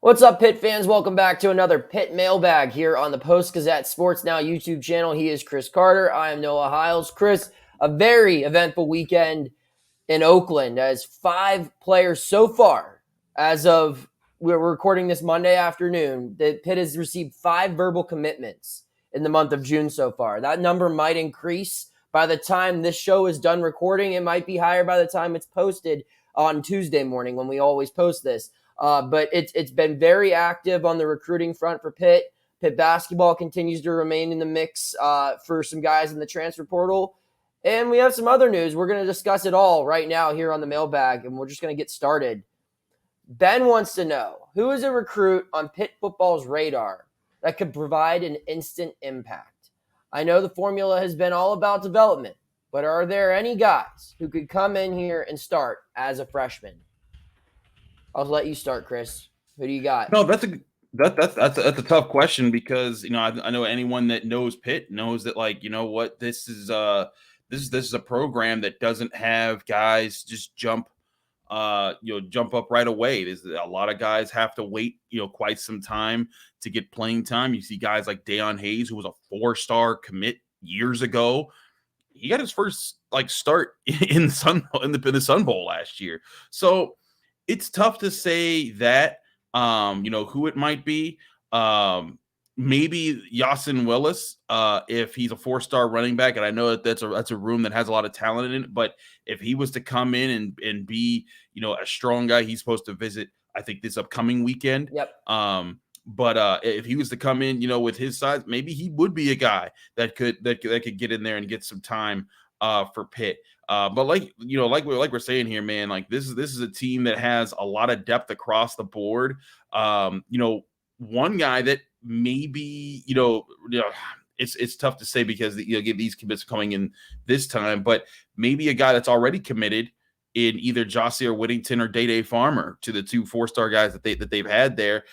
What's up, Pitt fans? Welcome back to another Pitt mailbag here on the Post-Gazette Sports Now YouTube channel. He is Chris Carter. I am Noah Hiles. Chris, a very eventful weekend in Oakland as 5 players so far, as of we're recording this Monday afternoon, that Pitt has received 5 verbal commitments in the month of June so far. That number might increase by the time this show is done recording. It might be higher by the time it's posted on Tuesday morning when we always post this. But it's been very active on the recruiting front for Pitt. Pitt basketball continues to remain in the mix for some guys in the transfer portal. And we have some other news. We're going to discuss it all right now here on the mailbag, and we're just going to get started. Ben wants to know, who is a recruit on Pitt football's radar that could provide an instant impact? I know the formula has been all about development, but are there any guys who could come in here and start as a freshman? I'll let you start, Chris. Who do you got? No, that's a tough question because I know anyone that knows Pitt knows that this is a program that doesn't have guys just jump up right away. There's a lot of guys have to wait quite some time to get playing time. You see guys like Deion Hayes, who was a 4-star commit years ago. He got his first start in the Sun Bowl last year. So it's tough to say that, who it might be. Maybe Yasin Willis, if he's a 4-star running back, and I know that's a room that has a lot of talent in it. But if he was to come in and be, a strong guy, he's supposed to visit, I think, this upcoming weekend. Yep. But if he was to come in, with his size, maybe he would be a guy that could get in there and get some time for Pitt. But like we're saying here, man, this is a team that has a lot of depth across the board. One guy that maybe, it's tough to say because these commits coming in this time, but maybe a guy that's already committed in either Josiah Whittington or Day Farmer, to the 2 4-star guys that they've had there.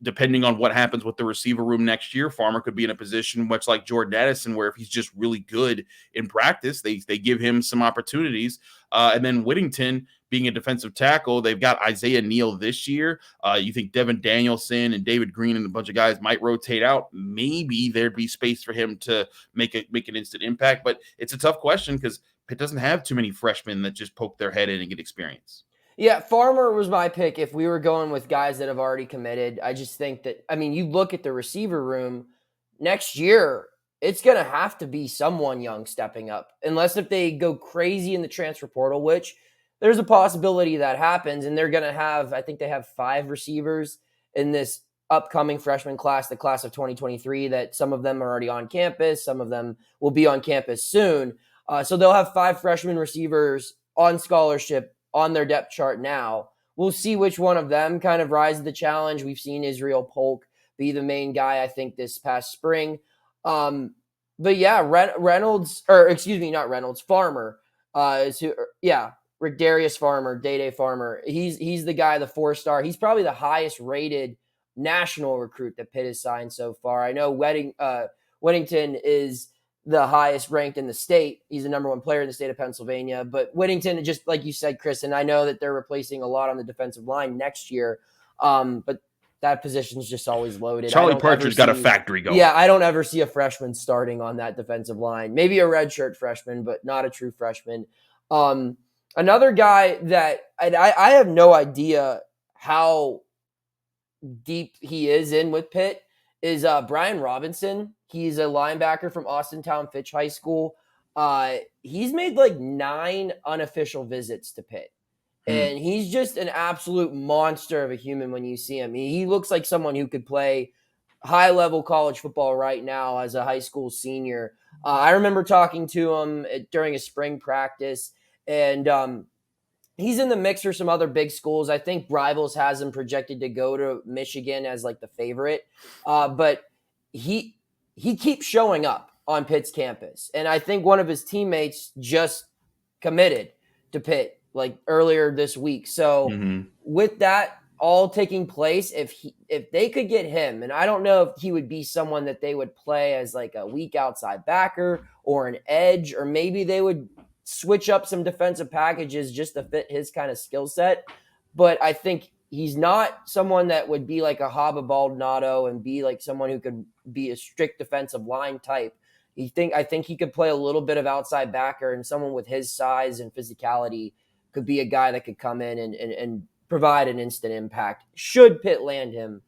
Depending on what happens with the receiver room next year, Farmer could be in a position much like Jordan Addison, where if he's just really good in practice, they give him some opportunities. And then Whittington, being a defensive tackle, they've got Isaiah Neal this year. You think Devin Danielson and David Green and a bunch of guys might rotate out. Maybe there'd be space for him to make an instant impact. But it's a tough question because Pitt doesn't have too many freshmen that just poke their head in and get experience. Yeah, Farmer was my pick if we were going with guys that have already committed. I just think that, you look at the receiver room next year, it's going to have to be someone young stepping up, unless if they go crazy in the transfer portal, which there's a possibility that happens. And they're going to have, I think they have 5 receivers in this upcoming freshman class, the class of 2023, that some of them are already on campus. Some of them will be on campus soon. So they'll have 5 freshman receivers on scholarship on their depth chart now. We'll see which one of them kind of rise to the challenge. We've seen Israel Polk be the main guy, I think, this past spring. But yeah, Farmer Rick Darius Farmer, Day Farmer. He's the guy, the 4-star. He's probably the highest rated national recruit that Pitt has signed so far. I know Whittington is the highest ranked in the state. He's the number 1 player in the state of Pennsylvania. But Whittington, just like you said, Chris, and I know that they're replacing a lot on the defensive line next year. But that position's just always loaded. Charlie Partridge got a factory going. Yeah, I don't ever see a freshman starting on that defensive line. Maybe a redshirt freshman, but not a true freshman. Another guy that I have no idea how deep he is in with Pitt is Brian Robinson. He's a linebacker from Austintown Fitch High School. He's made 9 unofficial visits to Pitt. And he's just an absolute monster of a human when you see him. He looks like someone who could play high-level college football right now as a high school senior. I remember talking to him during a spring practice, and he's in the mix for some other big schools. I think Rivals has him projected to go to Michigan as the favorite. But he keeps showing up on Pitt's campus. And I think one of his teammates just committed to Pitt earlier this week. So with that all taking place, if they could get him, and I don't know if he would be someone that they would play as a weak outside backer or an edge, or maybe they would switch up some defensive packages just to fit his kind of skill set. But I think he's not someone that would be like a Haba Baldonado and be like someone who could be a strict defensive line type. I think he could play a little bit of outside backer, and someone with his size and physicality could be a guy that could come in and provide an instant impact. Should Pitt land him,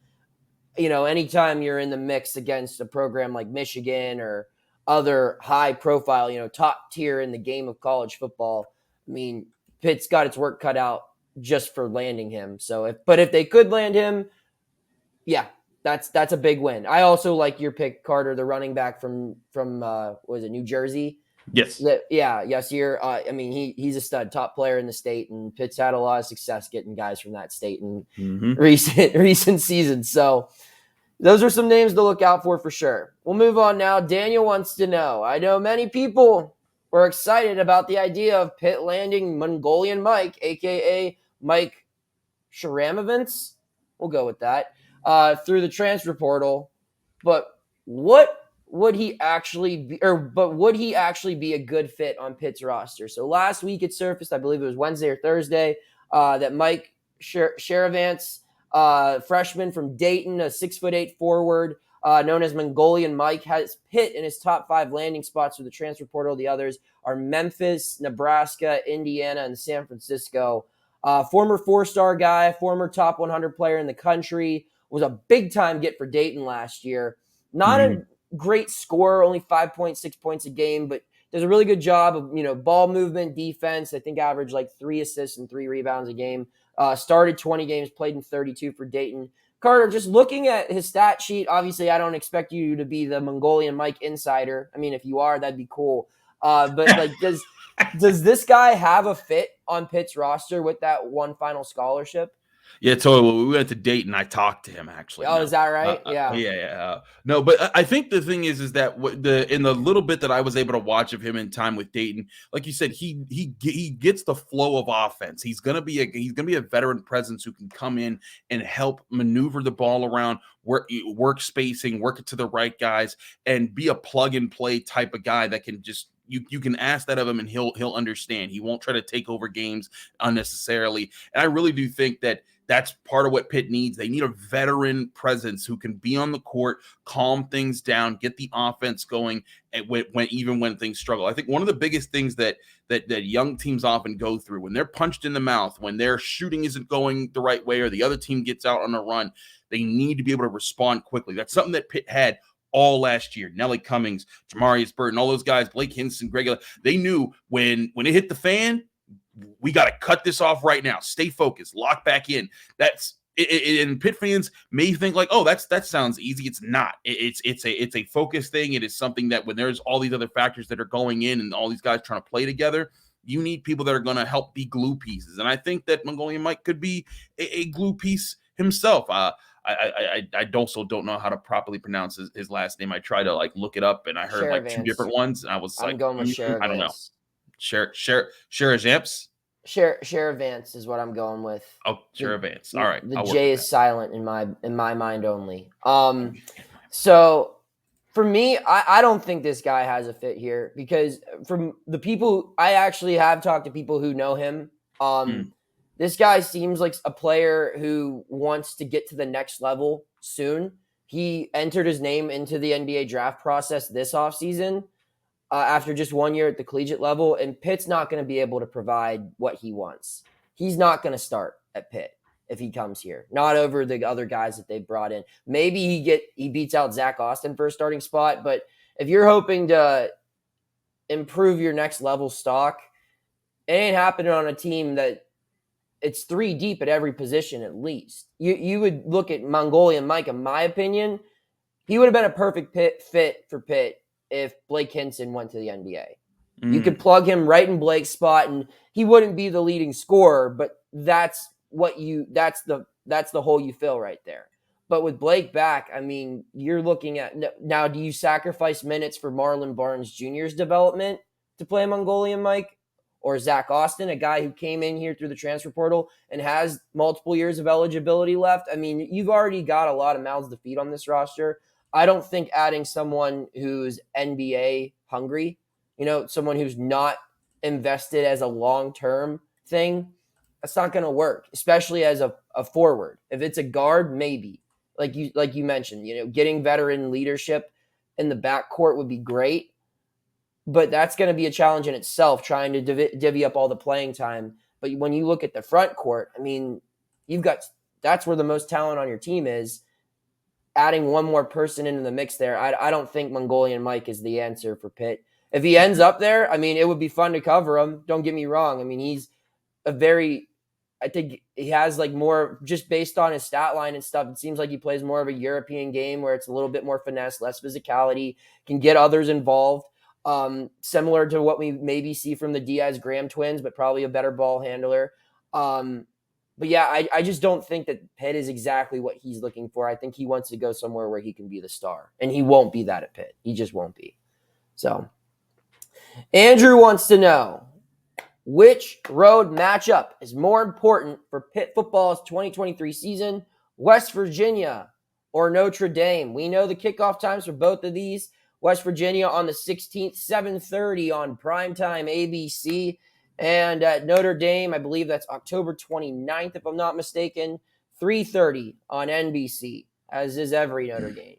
anytime you're in the mix against a program like Michigan or other high profile, top tier in the game of college football, I mean, Pitt's got its work cut out just for landing him. So if they could land him, yeah, that's a big win. I also like your pick, Carter, the running back from was it New Jersey? Yes. Yasir. I mean, he's a stud, top player in the state, and Pitt's had a lot of success getting guys from that state in recent seasons. So those are some names to look out for sure. We'll move on now. Daniel wants to know, I know many people were excited about the idea of Pitt landing Mongolian Mike, a.k.a. Mike Sharavjamts. We'll go with that. Through the transfer portal. But would he actually be a good fit on Pitt's roster? So last week it surfaced, I believe it was Wednesday or Thursday, that Mike Sharavjamts, freshman from Dayton, a 6'8" forward, known as Mongolian Mike, has Pitt in his top 5 landing spots for the transfer portal. The others are Memphis, Nebraska, Indiana, and San Francisco. Former 4-star guy, former top 100 player in the country, was a big-time get for Dayton last year. Not a great scorer, only 5.6 points a game, but does a really good job of, ball movement, defense. I think averaged like 3 assists and 3 rebounds a game. Started 20 games, played in 32 for Dayton. Carter, just looking at his stat sheet, obviously I don't expect you to be the Mongolian Mike insider. I mean, if you are, that'd be cool. But like, does this guy have a fit on Pitt's roster with that one final scholarship? Yeah, totally. We went to Dayton. I talked to him actually. Oh, no. Is that right? Yeah. No, but I think the thing is that in the little bit that I was able to watch of him in time with Dayton, like you said, he gets the flow of offense. He's gonna be a veteran presence who can come in and help maneuver the ball around, work spacing, work it to the right guys, and be a plug and play type of guy that can just. You can ask that of him and he'll understand. He won't try to take over games unnecessarily. And I really do think that that's part of what Pitt needs. They need a veteran presence who can be on the court, calm things down, get the offense going, and when things struggle. I think one of the biggest things that young teams often go through when they're punched in the mouth, when their shooting isn't going the right way, or the other team gets out on a run, they need to be able to respond quickly. That's something that Pitt had all last year. Nelly Cummings, Jamarius Burton, all those guys, Blake Hinson, Greg, they knew when it hit the fan, we got to cut this off right now. Stay focused, lock back in. That's it, and Pitt fans may think like, oh, that sounds easy. It's not. It's a focus thing. It is something that when there's all these other factors that are going in and all these guys trying to play together, you need people that are going to help be glue pieces. And I think that Mongolian Mike could be a glue piece himself. I also don't know how to properly pronounce his last name. I tried to like look it up, and I heard like 2 different ones, and I was I'm going with Sharavjamts. I don't know. Sharavjamts. Sharavjamts is what I'm going with. Oh, Sharavjamts. All right. The J is silent in my mind only. So for me, I don't think this guy has a fit here because from the people I actually have talked to people who know him, this guy seems like a player who wants to get to the next level soon. He entered his name into the NBA draft process this offseason after just 1 year at the collegiate level, and Pitt's not going to be able to provide what he wants. He's not going to start at Pitt if he comes here, not over the other guys that they brought in. Maybe he beats out Zach Austin for a starting spot, but if you're hoping to improve your next level stock, it ain't happening on a team that it's 3 deep at every position at least. You would look at Mongolian Mike, in my opinion, he would have been a perfect fit for Pitt if Blake Hinson went to the NBA. You could plug him right in Blake's spot, and he wouldn't be the leading scorer, but that's the hole you fill right there. But with Blake back, I mean, you're looking at now. Do you sacrifice minutes for Marlon Barnes Jr.'s development to play Mongolian Mike? Or Zach Austin, a guy who came in here through the transfer portal and has multiple years of eligibility left? I mean, you've already got a lot of mouths to feed on this roster. I don't think adding someone who's NBA hungry, someone who's not invested as a long-term thing, That's not going to work, especially as a forward. If it's a guard, maybe. Like you mentioned, getting veteran leadership in the backcourt would be great, but that's going to be a challenge in itself, trying to divvy up all the playing time. But when you look at the front court, I mean, that's where the most talent on your team is. Adding one more person into the mix there, I don't think Mongolian Mike is the answer for Pitt. If he ends up there, I mean, it would be fun to cover him. Don't get me wrong. I mean, he's I think he has like more, just based on his stat line and stuff, it seems like he plays more of a European game where it's a little bit more finesse, less physicality, can get others involved. Similar to what we maybe see from the Diaz-Graham twins, but probably a better ball handler. But yeah, I just don't think that Pitt is exactly what he's looking for. I think he wants to go somewhere where he can be the star, and he won't be that at Pitt. He just won't be. So Andrew wants to know, which road matchup is more important for Pitt football's 2023 season, West Virginia or Notre Dame? We know the kickoff times for both of these. West Virginia on the 16th, 7:30 on primetime ABC. And at Notre Dame, I believe that's October 29th, if I'm not mistaken, 3:30 on NBC, as is every Notre Dame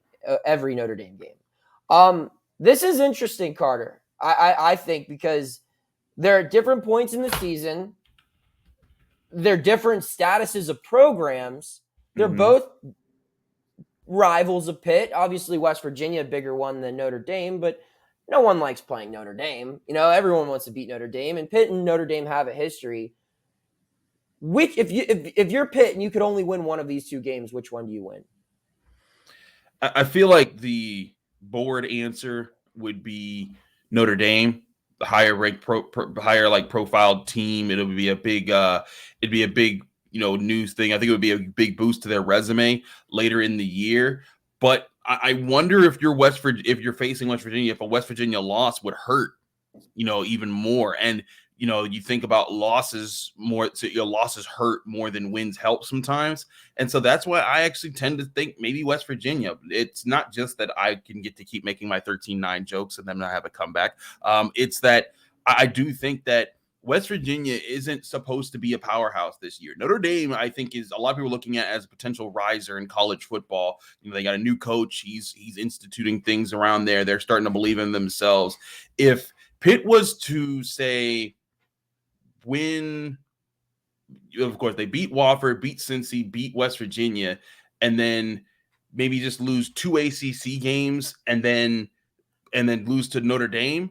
game. This is interesting, Carter, I think, because they're at different points in the season. They're different statuses of programs. They're both rivals of Pitt. Obviously, West Virginia, a bigger one than Notre Dame, but no one likes playing Notre Dame. Everyone wants to beat Notre Dame, and Pitt and Notre Dame have a history. If you're Pitt and you could only win one of these two games, which one do you win? I feel like the board answer would be Notre Dame, the higher ranked profiled team. It'll be a big news thing. I think it would be a big boost to their resume later in the year. But I wonder if you're facing West Virginia, if a West Virginia loss would hurt, even more. And you think about losses more, so your losses hurt more than wins help sometimes. And so that's why I actually tend to think maybe West Virginia. It's not just that I can get to keep making my 13-9 jokes and then not have a comeback. It's that I do think that West Virginia isn't supposed to be a powerhouse this year. Notre Dame, I think, is a lot of people looking at as a potential riser in college football. They got a new coach. He's instituting things around there. They're starting to believe in themselves. If Pitt was to say win, of course, they beat Wofford, beat Cincy, beat West Virginia, and then maybe just lose 2 ACC games and then lose to Notre Dame,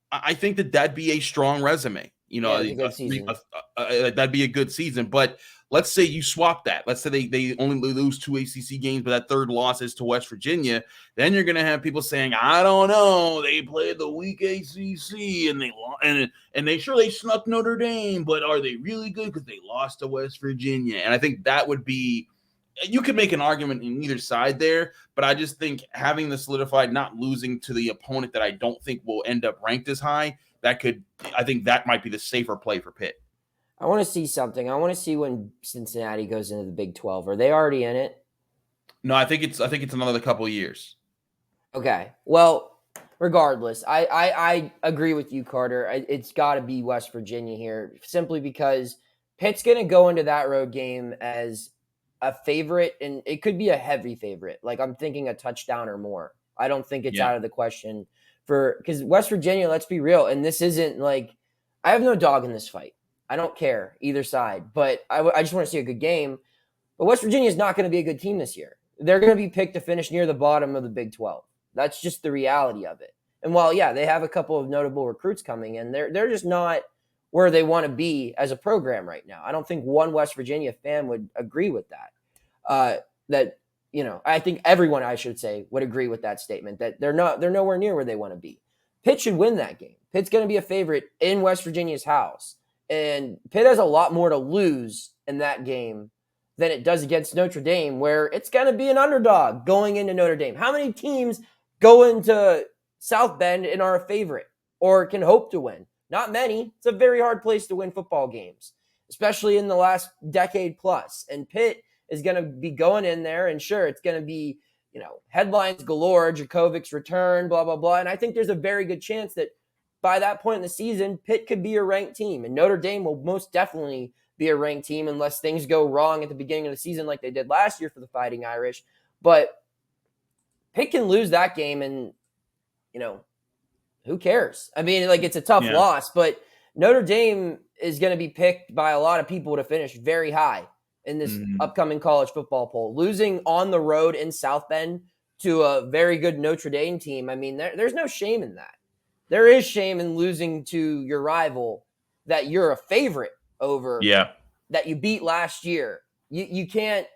I think that'd be a strong resume. That'd be a good season. But let's say you swap that. Let's say they only lose 2 ACC games, but that third loss is to West Virginia. Then you're going to have people saying, I don't know, they played the weak ACC and they snuck Notre Dame, but are they really good because they lost to West Virginia? And I think that would be, you could make an argument in either side there, but I just think having the solidified, not losing to the opponent that I don't think will end up ranked as high, I think that might be the safer play for Pitt. I want to see something. I want to see when Cincinnati goes into the Big 12. Are they already in it? No, I think it's another couple of years. Okay. Well, regardless, I agree with you, Carter. It's got to be West Virginia here, simply because Pitt's going to go into that road game as a favorite, and it could be a heavy favorite. Like, I'm thinking a touchdown or more. I don't think it's out of the question because West Virginia, let's be real, and this isn't like, I have no dog in this fight. I don't care either side, but I just want to see a good game. But West Virginia is not going to be a good team this year. They're going to be picked to finish near the bottom of the Big 12. That's just the reality of it. And while, they have a couple of notable recruits coming in, they're just not where they want to be as a program right now. I don't think one West Virginia fan would agree with that. I think everyone, I should say, would agree with that statement, that they're nowhere near where they want to be. Pitt should win that game. Pitt's going to be a favorite in West Virginia's house. And Pitt has a lot more to lose in that game than it does against Notre Dame, where it's going to be an underdog going into Notre Dame. How many teams go into South Bend and are a favorite or can hope to win? Not many. It's a very hard place to win football games, especially in the last decade plus. And Pitt is going to be going in there, and sure, it's going to be, headlines galore, Djokovic's return, blah, blah, blah. And I think there's a very good chance that by that point in the season, Pitt could be a ranked team, and Notre Dame will most definitely be a ranked team unless things go wrong at the beginning of the season like they did last year for the Fighting Irish. But Pitt can lose that game and, who cares? I mean, it's a tough loss, but Notre Dame is going to be picked by a lot of people to finish very high in this upcoming college football poll. Losing on the road in South Bend to a very good Notre Dame team, I mean, there's no shame in that. There is shame in losing to your rival that you're a favorite over, that you beat last year. You can't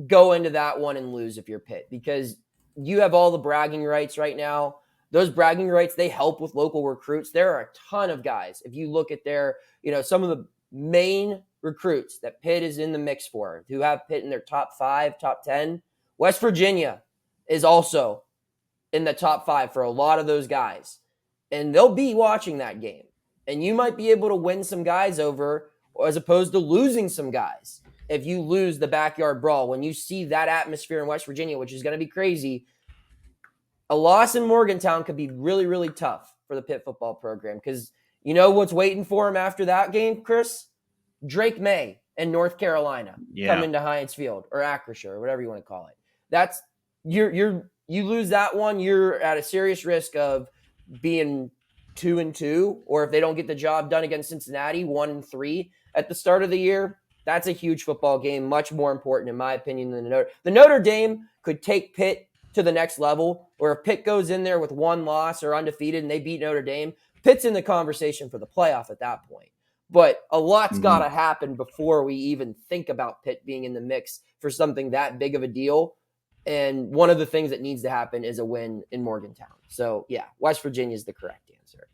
go into that one and lose if you're Pitt, because you have all the bragging rights right now. Those bragging rights, they help with local recruits. There are a ton of guys. If you look at their, some of the main recruits that Pitt is in the mix for, who have Pitt in their top 5, top 10, West Virginia is also in the top 5 for a lot of those guys. And they'll be watching that game. And you might be able to win some guys over as opposed to losing some guys. If you lose the backyard brawl, when you see that atmosphere in West Virginia, which is going to be crazy, a loss in Morgantown could be really, really tough for the Pitt football program, because you know what's waiting for him after that game, Chris? Drake May and North Carolina come into Heinz Field or Acrisure or whatever you want to call it. That's you lose that one, you're at a serious risk of being 2-2, or if they don't get the job done against Cincinnati, 1-3 at the start of the year. That's a huge football game, much more important in my opinion than the Notre Dame could take Pitt to the next level, or if Pitt goes in there with one loss or undefeated and they beat Notre Dame, Pitt's in the conversation for the playoff at that point. But a lot's got to happen before we even think about Pitt being in the mix for something that big of a deal. And one of the things that needs to happen is a win in Morgantown. So, West Virginia is the correct answer.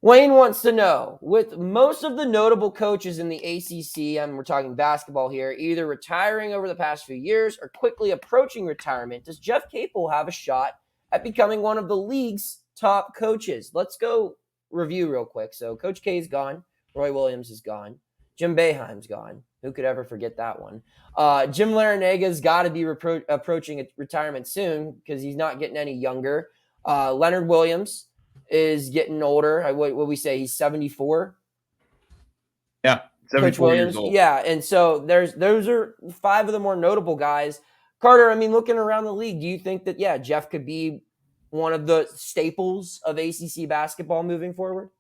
Wayne wants to know, with most of the notable coaches in the ACC, we're talking basketball here, either retiring over the past few years or quickly approaching retirement, does Jeff Capel have a shot at becoming one of the league's top coaches? Let's go review real quick. So Coach K is gone. Roy Williams is gone. Jim Boeheim's gone. Who could ever forget that one? Jim Larenega's got to be approaching retirement soon because he's not getting any younger. Leonard Williams is getting older. What we say? He's 74. Yeah, 74 years old. Yeah, and so those are 5 of the more notable guys. Carter, I mean, looking around the league, do you think that, Jeff could be one of the staples of ACC basketball moving forward?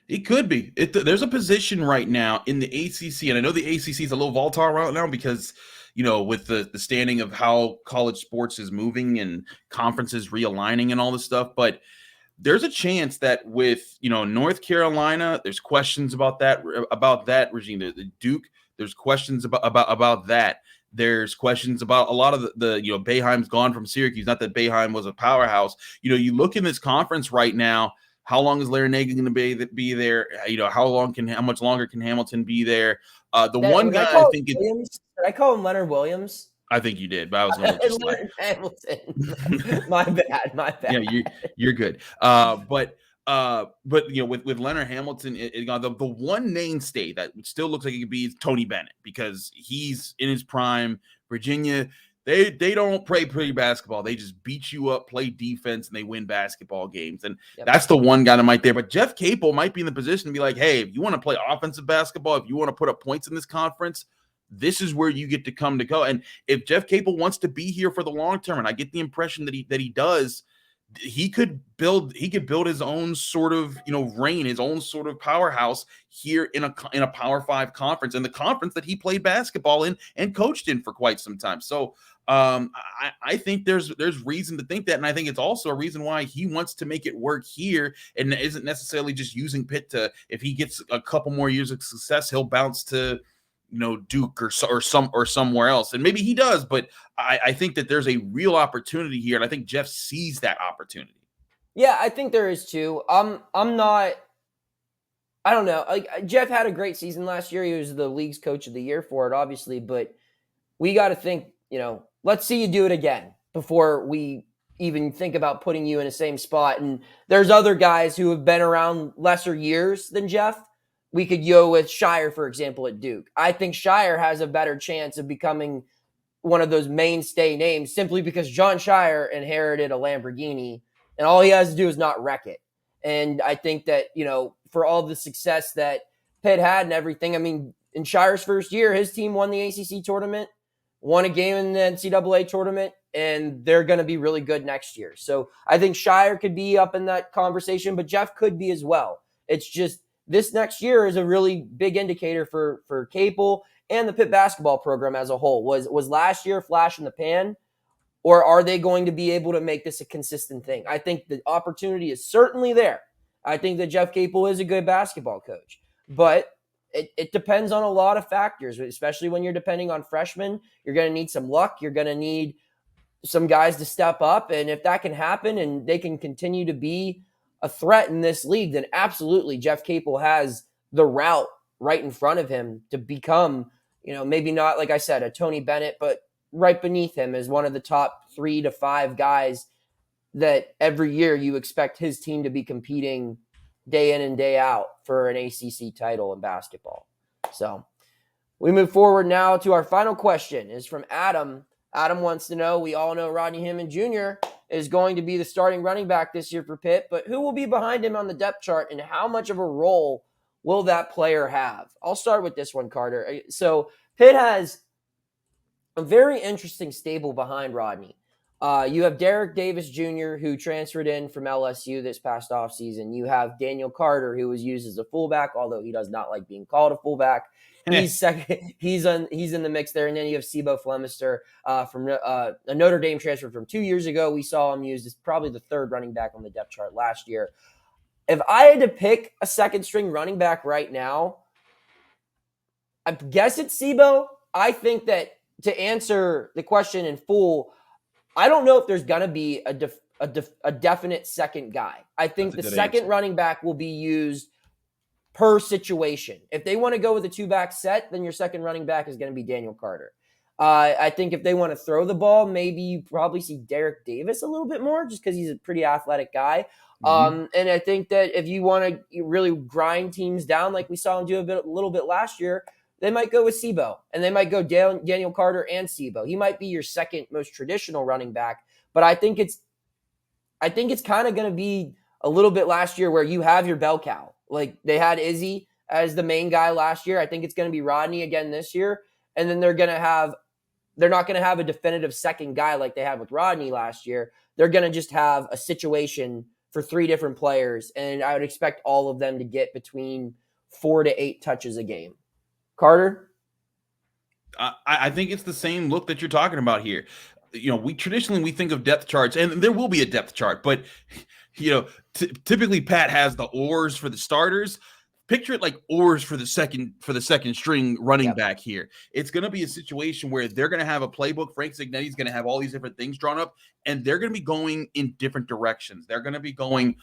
It could be. There's a position right now in the ACC, and I know the ACC is a little volatile right now because, with the standing of how college sports is moving and conferences realigning and all this stuff, but there's a chance that with, North Carolina, there's questions about that regime. The Duke, there's questions about that. There's questions about a lot of the Boeheim's gone from Syracuse. Not that Boeheim was a powerhouse. You look in this conference right now. How long is Larenega going to be there? How much longer can Hamilton be there? One guy I think did I call him Leonard Williams? I think you did, but I was going to just Leonard Hamilton. My bad. Yeah, you're good. But with Leonard Hamilton, the one mainstay that still looks like it could be is Tony Bennett, because he's in his prime. Virginia, they don't play pretty basketball. They just beat you up, play defense, and they win basketball games. And that's the one guy that might there. But Jeff Capel might be in the position to be like, hey, if you want to play offensive basketball, if you want to put up points in this conference, this is where you get to come to go. And if Jeff Capel wants to be here for the long term, and I get the impression that he does, he could build his own sort of reign, his own sort of powerhouse here in a Power 5 conference, and the conference that he played basketball in and coached in for quite some time. So I think there's reason to think that, and I think it's also a reason why he wants to make it work here and isn't necessarily just using Pitt to, if he gets a couple more years of success, he'll bounce to Duke or somewhere else, and maybe he does, but I think that there's a real opportunity here, and I think Jeff sees that opportunity. Yeah, I think there is too. I don't know. Like, Jeff had a great season last year. He was the league's coach of the year for it, obviously, but we got to think, let's see you do it again before we even think about putting you in the same spot. And there's other guys who have been around lesser years than Jeff. We could go with Shire, for example, at Duke. I think Shire has a better chance of becoming one of those mainstay names simply because John Shire inherited a Lamborghini, and all he has to do is not wreck it. And I think that, for all the success that Pitt had and everything. I mean, in Shire's first year, his team won the ACC tournament, won a game in the NCAA tournament, and they're going to be really good next year. So I think Shire could be up in that conversation, but Jeff could be as well. It's just this next year is a really big indicator for Capel and the Pitt basketball program as a whole. Was last year a flash in the pan, or are they going to be able to make this a consistent thing? I think the opportunity is certainly there. I think that Jeff Capel is a good basketball coach, but it depends on a lot of factors, especially when you're depending on freshmen. You're going to need some luck. You're going to need some guys to step up. And if that can happen and they can continue to be a threat in this league, then absolutely Jeff Capel has the route right in front of him to become, maybe not, like I said, a Tony Bennett, but right beneath him as one of the top 3 to 5 guys that every year you expect his team to be competing day in and day out for an ACC title in basketball. So we move forward now to our final question. Is from Adam. Adam wants to know, we all know Rodney Hammond Jr. is going to be the starting running back this year for Pitt, but who will be behind him on the depth chart and how much of a role will that player have? I'll start with this one, Carter. So Pitt has a very interesting stable behind Rodney. You have Derek Davis Jr., who transferred in from LSU this past offseason. You have Daniel Carter, who was used as a fullback, although he does not like being called a fullback. He's second. He's in the mix there. And then you have Sebo Flemister from a Notre Dame transfer from 2 years ago. We saw him used as probably the third running back on the depth chart last year. If I had to pick a second string running back right now, I guess it's Sebo. I think that to answer the question in full, I don't know if there's going to be a definite second guy. I think the second running back will be used per situation. If they want to go with a 2-back set, then your second running back is going to be Daniel Carter. I think if they want to throw the ball, maybe you probably see Derek Davis a little bit more just because he's a pretty athletic guy. And I think that if you want to really grind teams down like we saw him do a little bit last year, they might go with Sebo, and they might go Daniel Carter and Sebo. He might be your second most traditional running back, but I think it's kind of going to be a little bit last year where you have your bell cow. Like they had Izzy as the main guy last year. I think it's going to be Rodney again this year, and then they're not going to have a definitive second guy like they had with Rodney last year. They're going to just have a situation for 3 different players, and I would expect all of them to get between 4 to 8 touches a game. Carter? I think it's the same look that you're talking about here. We traditionally think of depth charts, and there will be a depth chart, but typically Pat has the oars for the starters. Picture it like oars for the second string running back here. It's going to be a situation where they're going to have a playbook. Frank Zignetti's going to have all these different things drawn up, and they're going to be going in different directions. They're going to be going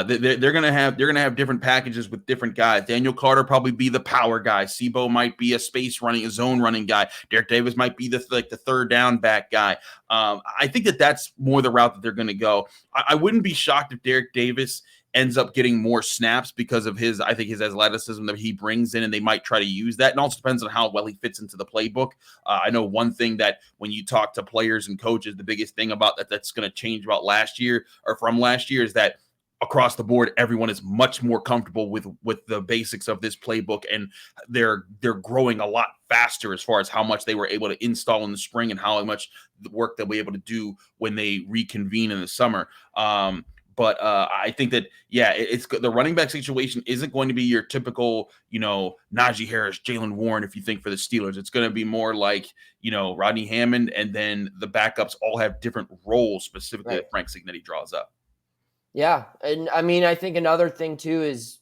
they're gonna have different packages with different guys. Daniel Carter probably be the power guy. Sebo might be a zone running guy. Derek Davis might be the third down back guy. I think that's more the route that they're gonna go. I wouldn't be shocked if Derek Davis ends up getting more snaps because of his athleticism that he brings in, and they might try to use that. And also depends on how well he fits into the playbook. I know one thing that when you talk to players and coaches, the biggest thing about that's going to change about last year or from last year is that across the board, everyone is much more comfortable with the basics of this playbook, and they're growing a lot faster as far as how much they were able to install in the spring and how much work they'll be able to do when they reconvene in the summer. But I think that, it's the running back situation isn't going to be your typical, Najee Harris, Jalen Warren, if you think for the Steelers. It's going to be more like, Rodney Hammond, and then the backups all have different roles specifically that Frank Signetti draws up. Yeah. And I mean, I think another thing too is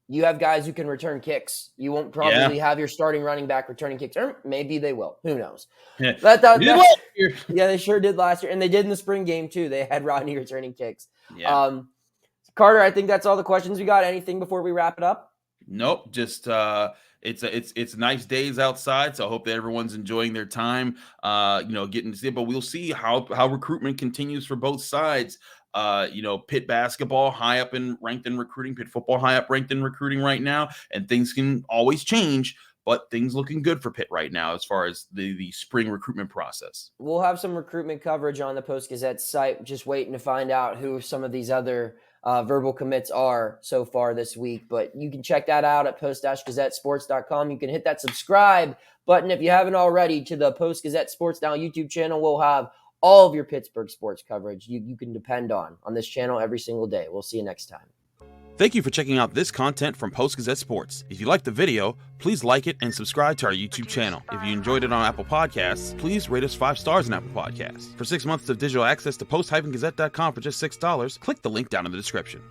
you have guys who can return kicks. You won't probably have your starting running back returning kicks, or maybe they will. Who knows? They sure did last year. And they did in the spring game too. They had Rodney returning kicks. Yeah. Carter, I think that's all the questions we got. Anything before we wrap it up? Nope. Just it's nice days outside, so I hope that everyone's enjoying their time. Getting to see it, but we'll see how recruitment continues for both sides. Pitt basketball high up and ranked in recruiting, Pitt football high up ranked in recruiting right now, and things can always change, but things looking good for Pitt right now as far as the spring recruitment process. We'll have some recruitment coverage on the Post-Gazette site, just waiting to find out who some of these other verbal commits are so far this week. But you can check that out at post-gazettesports.com. You can hit that subscribe button if you haven't already to the Post-Gazette Sports Now YouTube channel. We'll have all of your Pittsburgh sports coverage you can depend on this channel every single day. We'll see you next time. Thank you for checking out this content from Post-Gazette Sports. If you liked the video, please like it and subscribe to our YouTube channel. If you enjoyed it on Apple Podcasts, please rate us 5 stars on Apple Podcasts. For 6 months of digital access to post-gazette.com for just $6, click the link down in the description.